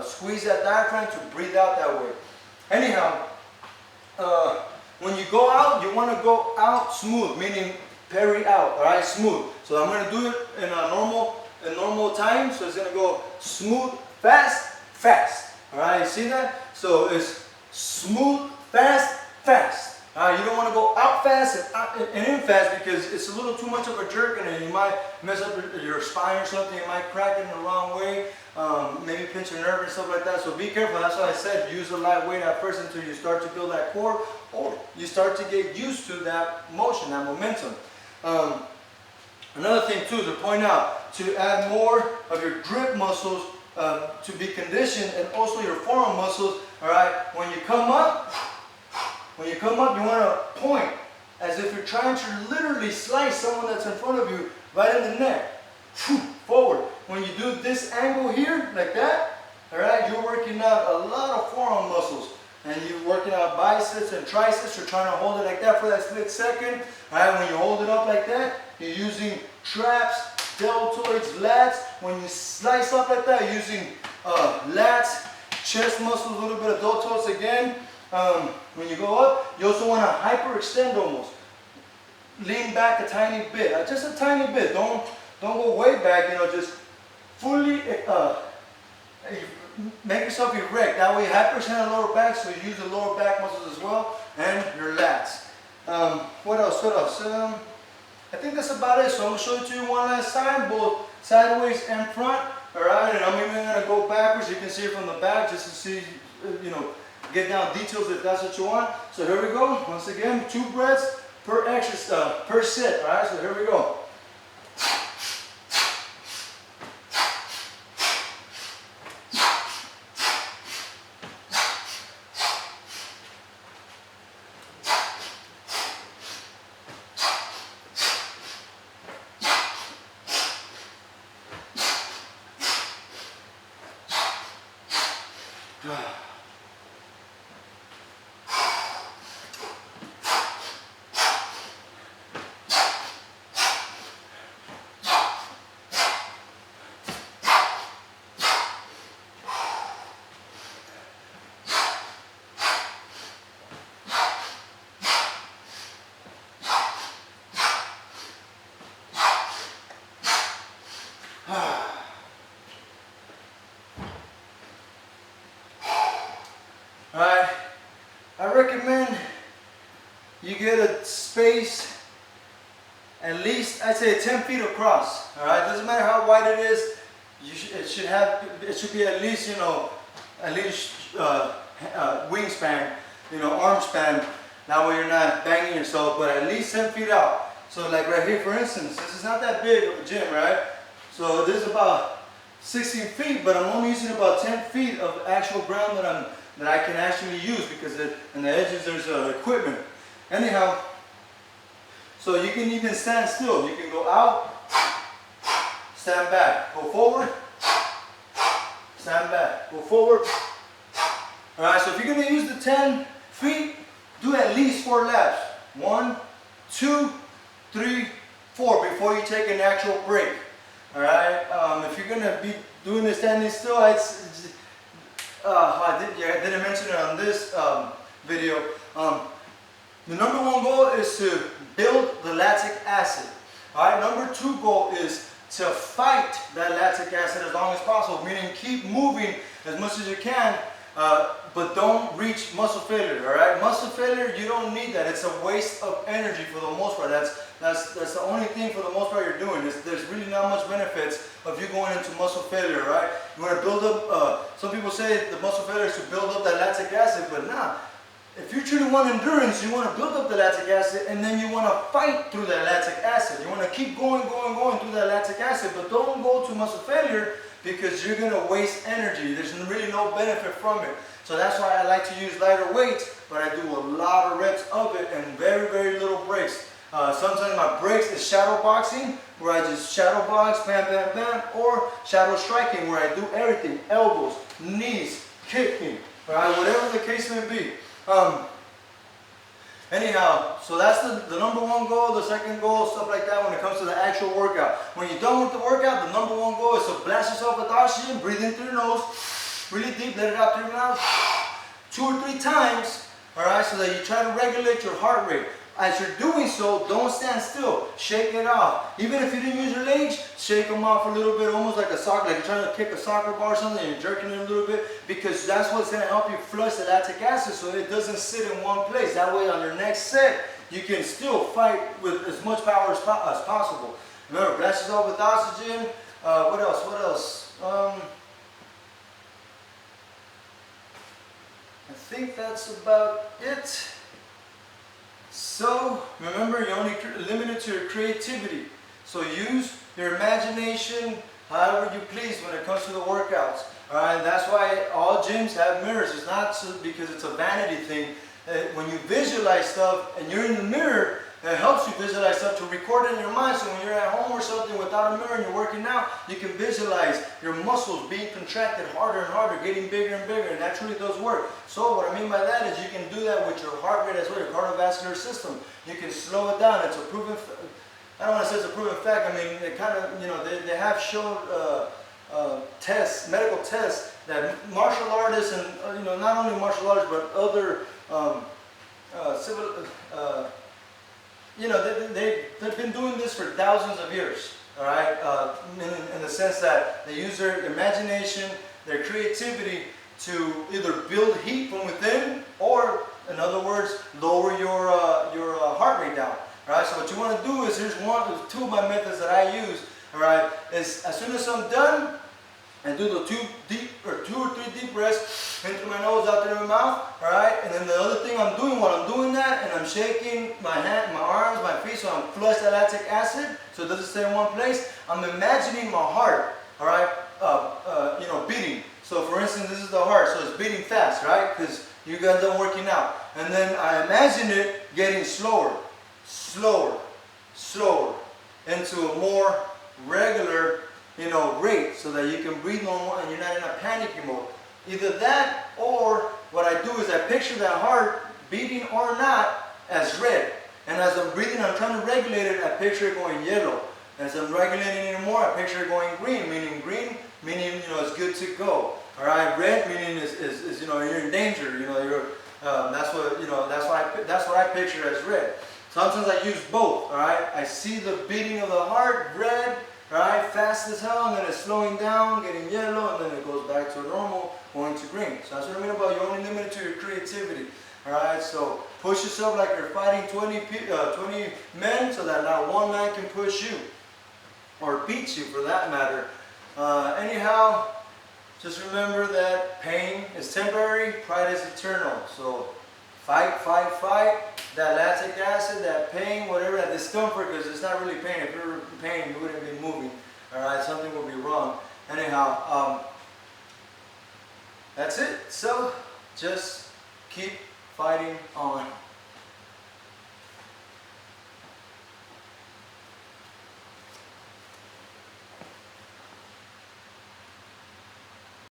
squeeze that diaphragm to breathe out that way. Anyhow, when you go out, you want to go out smooth, meaning peri out, all right, smooth. So I'm going to do it in a normal time. So it's going to go smooth, fast, fast. All right, you see that? So it's smooth, fast, fast. You don't want to go out fast and in fast because it's a little too much of a jerk and then you might mess up your spine or something. You might crack it in the wrong way, maybe pinch a nerve and stuff like that. So be careful. That's why I said use a light weight at first until you start to build that core or you start to get used to that motion, that momentum. Another thing too to point out, to add more of your grip muscles to be conditioned and also your forearm muscles. All right, when you come up, you want to point as if you're trying to literally slice someone that's in front of you right in the neck. Forward. When you do this angle here, like that, all right, you're working out a lot of forearm muscles. And you're working out biceps and triceps. You're trying to hold it like that for that split second. All right, when you hold it up like that, you're using traps, deltoids, lats. When you slice up like that, you're using lats, chest muscles, a little bit of deltoids again. When you go up, you also want to hyperextend almost. Lean back a tiny bit, just a tiny bit. Don't go way back. You know, just fully make yourself erect. That way, you hyperextend the lower back, so you use the lower back muscles as well and your lats. What else? I think that's about it. So I'm gonna show it to you one last time, both sideways and front. All right, and I'm even gonna go backwards. You can see it from the back, just to see, you know, get down details if that's what you want. So here we go. Once again, 2 breaths per exercise, per set. All right, so here we go. Alright, I recommend you get a space at least, I'd say 10 feet across. Alright, doesn't matter how wide it is, it should be at least, you know, wingspan, you know, arm span. That way you're not banging yourself, but at least 10 feet out. So like right here, for instance, this is not that big of a gym, right? So this is about 16 feet, but I'm only using about 10 feet of actual ground that I can actually use because in the edges there's equipment. Anyhow, so you can even stand still. You can go out, stand back, go forward, stand back, go forward. All right, so if you're gonna use the 10 feet, do at least 4 laps. 1, 2, 3, 4 before you take an actual break. All right, if you're gonna be doing this standing still, I didn't mention it on this video. The number 1 goal is to build the lactic acid. All right, number 2 goal is to fight that lactic acid as long as possible, meaning keep moving as much as you can, but don't reach muscle failure. All right, muscle failure, you don't need that. It's a waste of energy for the most part. That's the only thing for the most part you're doing. There's really not much benefits of you going into muscle failure, right? You want to build up, some people say the muscle failure is to build up that lactic acid, but nah. If you truly want endurance, you want to build up the lactic acid and then you want to fight through that lactic acid. You want to keep going through that lactic acid, but don't go to muscle failure because you're going to waste energy. There's really no benefit from it. So that's why I like to use lighter weights, but I do a lot of reps of it and very, very little breaks. Sometimes my breaks is shadow boxing, where I just shadow box, bam, bam, bam, or shadow striking, where I do everything, elbows, knees, kicking, right? Whatever the case may be. Anyhow, so that's the number 1 goal, the second goal, stuff like that when it comes to the actual workout. When you're done with the workout, the number 1 goal is to blast yourself with oxygen, breathe in through your nose, really deep, let it out through your mouth, 2 or 3 times, all right, so that you try to regulate your heart rate. As you're doing so, don't stand still. Shake it off. Even if you didn't use your legs, shake them off a little bit, almost like a soccer, like you're trying to kick a soccer ball or something, and you're jerking it a little bit, because that's what's going to help you flush the lactic acid so it doesn't sit in one place. That way, on your next set, you can still fight with as much power as possible. Remember, blast yourself with oxygen. What else? What else? I think that's about it. So, remember, you're only limited to your creativity. So use your imagination however you please when it comes to the workouts. Alright, that's why all gyms have mirrors. It's not because it's a vanity thing. When you visualize stuff and you're in the mirror, it helps you visualize stuff to record it in your mind, so when you're at home or something without a mirror and you're working out, you can visualize your muscles being contracted harder and harder, getting bigger and bigger, and that truly does work. So what I mean by that is you can do that with your heart rate as well, your cardiovascular system. You can slow it down. It's a proven, I don't want to say it's a proven fact, I mean, they kind of, you know, they have shown tests, medical tests, that martial artists and, you know, not only martial artists, but other you know, they've been doing this for thousands of years, all right? In the sense that they use their imagination, their creativity to either build heat from within, or, in other words, lower your heart rate down, all right? So what you want to do is, here's two of my methods that I use, all right? Is as soon as I'm done, and do the 2 or 3 deep breaths in through my nose, out through my mouth, all right? And then the other thing I'm doing while I'm doing that, and I'm shaking my hand, my arms, my feet, so I'm flush that lactic acid, so it doesn't stay in one place. I'm imagining my heart, all right, you know, beating. So for instance, this is the heart, so it's beating fast, right? Because you got done working out. And then I imagine it getting slower, slower, slower, into a more regular, you know, rate, so that you can breathe normal and you're not in a panicky mode. Either that, or what I do is I picture that heart, beating or not, as red. And as I'm breathing, I'm trying to regulate it, I picture it going yellow. As I'm regulating it more, I picture it going green, meaning, you know, it's good to go. All right, red meaning is you know, you're in danger. You know, you're that's what, you know, that's what I picture as red. Sometimes I use both. All right, I see the beating of the heart, red. Right, fast as hell, and then it's slowing down, getting yellow, and then it goes back to normal, going to green. So that's what I mean about you're only limited to your creativity. Alright, so push yourself like you're fighting 20 men, so that not one man can push you, or beat you for that matter. Anyhow, just remember that pain is temporary, pride is eternal. So fight, fight, fight. That lactic acid, that pain, whatever, that discomfort, because it's not really pain. If you were in pain, you wouldn't be moving. Alright, something would be wrong. Anyhow, that's it. So just keep fighting on.